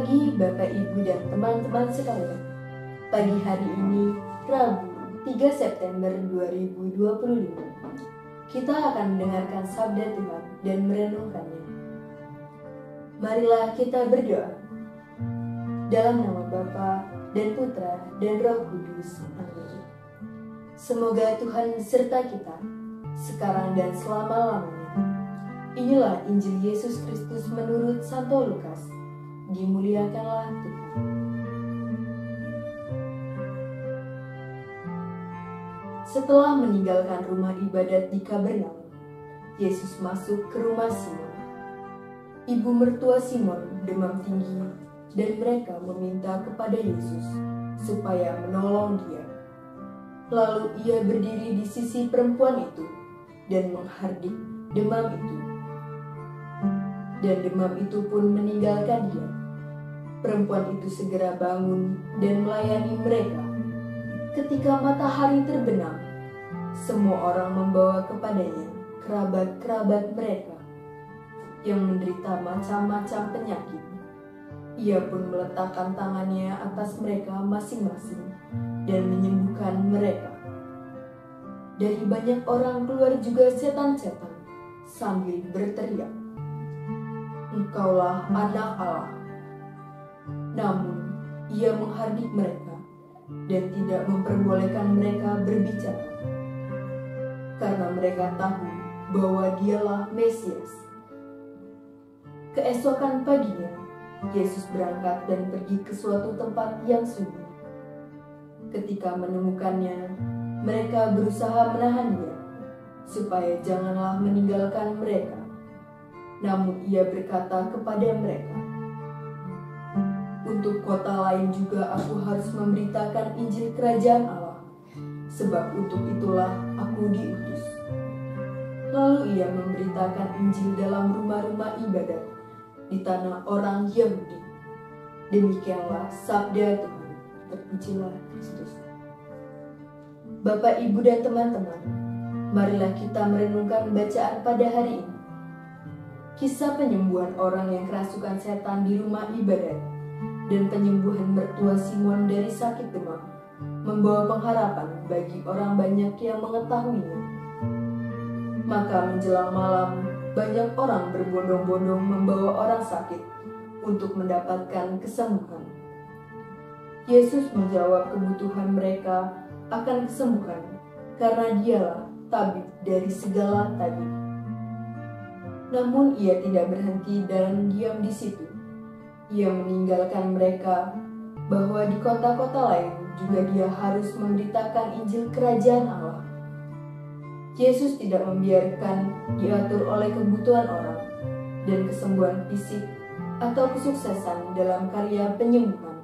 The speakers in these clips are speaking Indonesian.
pagi Bapak Ibu dan teman-teman sekalian. Pagi hari ini, Rabu 3 September 2025, kita akan mendengarkan sabda Tuhan dan merenungkannya. Marilah kita berdoa. Dalam nama Bapa dan Putra dan Roh Kudus. Amin. Semoga Tuhan beserta kita, sekarang dan selama-lamanya. Inilah Injil Yesus Kristus menurut Santo Lukas. Dimuliakanlah Tuhan. Setelah meninggalkan rumah ibadat di Kapernaum, Yesus masuk ke rumah Simon. Ibu mertua Simon demam tinggi dan mereka meminta kepada Yesus supaya menolong dia. Lalu ia berdiri di sisi perempuan itu dan menghardik demam itu. Dan demam itu pun meninggalkan dia. Perempuan itu segera bangun dan melayani mereka. Ketika matahari terbenam, semua orang membawa kepadanya kerabat-kerabat mereka yang menderita macam-macam penyakit. Ia pun meletakkan tangannya atas mereka masing-masing dan menyembuhkan mereka. Dari banyak orang keluar juga setan-setan sambil berteriak, "Engkaulah anak Allah." Namun ia menghardik mereka dan tidak memperbolehkan mereka berbicara, karena mereka tahu bahwa dialah Mesias. Keesokan paginya, Yesus berangkat dan pergi ke suatu tempat yang sunyi. Ketika menemukannya, mereka berusaha menahan dia, supaya janganlah meninggalkan mereka. Namun ia berkata kepada mereka, "Untuk kota lain juga aku harus memberitakan Injil Kerajaan Allah, sebab untuk itulah aku diutus." Lalu ia memberitakan Injil dalam rumah-rumah ibadat di tanah orang Yahudi. Demikianlah sabda Tuhan. Terpujilah Kristus. Bapak, Ibu, dan teman-teman, marilah kita merenungkan bacaan pada hari ini. Kisah penyembuhan orang yang kerasukan setan di rumah ibadat dan penyembuhan mertua Simon dari sakit demam membawa pengharapan bagi orang banyak yang mengetahuinya. Maka menjelang malam, banyak orang berbondong-bondong membawa orang sakit untuk mendapatkan kesembuhan. Yesus menjawab kebutuhan mereka akan kesembuhan karena dialah tabib dari segala tabib. Namun ia tidak berhenti dan diam di situ. Ia meninggalkan mereka bahwa di kota-kota lain juga dia harus memberitakan Injil Kerajaan Allah. Yesus tidak membiarkan diatur oleh kebutuhan orang dan kesembuhan fisik atau kesuksesan dalam karya penyembuhan.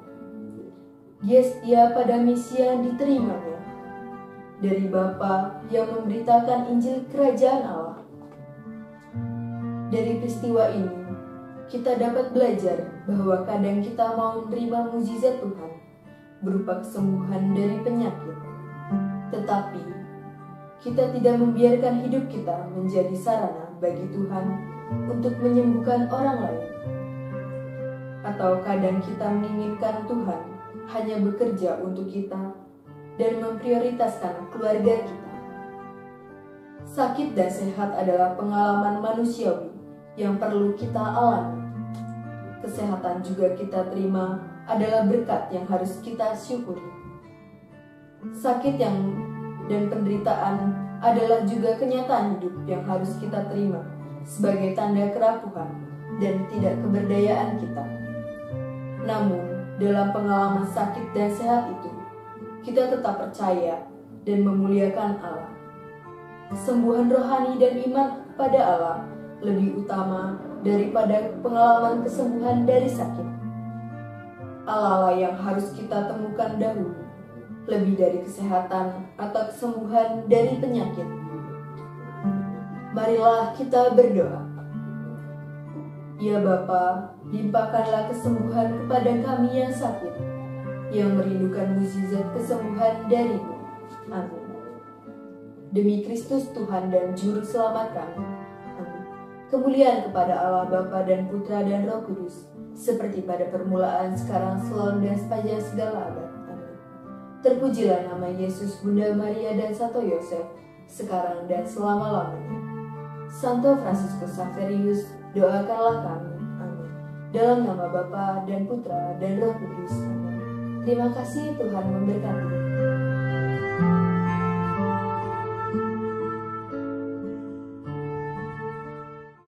Dia setia pada misi yang diterimanya dari Bapa yang memberitakan Injil Kerajaan Allah. Dari peristiwa ini, kita dapat belajar bahwa kadang kita mau menerima mukjizat Tuhan berupa kesembuhan dari penyakit, tetapi kita tidak membiarkan hidup kita menjadi sarana bagi Tuhan untuk menyembuhkan orang lain. Atau kadang kita menginginkan Tuhan hanya bekerja untuk kita dan memprioritaskan keluarga kita. Sakit dan sehat adalah pengalaman manusiawi yang perlu kita alami. Kesehatan juga kita terima adalah berkat yang harus kita syukuri. Sakit dan penderitaan adalah juga kenyataan hidup yang harus kita terima sebagai tanda kerapuhan dan tidak keberdayaan kita. Namun, dalam pengalaman sakit dan sehat itu, kita tetap percaya dan memuliakan Allah. Kesembuhan rohani dan iman pada Allah lebih utama daripada pengalaman kesembuhan dari sakit. Allah lah yang harus kita temukan dahulu, lebih dari kesehatan atau kesembuhan dari penyakit. Marilah kita berdoa. Ya Bapa, limpahkanlah kesembuhan kepada kami yang sakit, yang merindukan mukjizat kesembuhan dari-Mu. Amin. Demi Kristus Tuhan dan Juru Selamat kami. Amin. Kemuliaan kepada Allah Bapa dan Putra dan Roh Kudus, seperti pada permulaan, sekarang, selalu, dan sepanjang segala abad. Amin. Terpujilah nama Yesus, Bunda Maria, dan Santo Yosef, sekarang dan selama-lamanya. Santo Fransiskus Xaverius, doakanlah kami. Amin. Dalam nama Bapa dan Putra dan Roh Kudus. Amin. Terima kasih, Tuhan memberkati.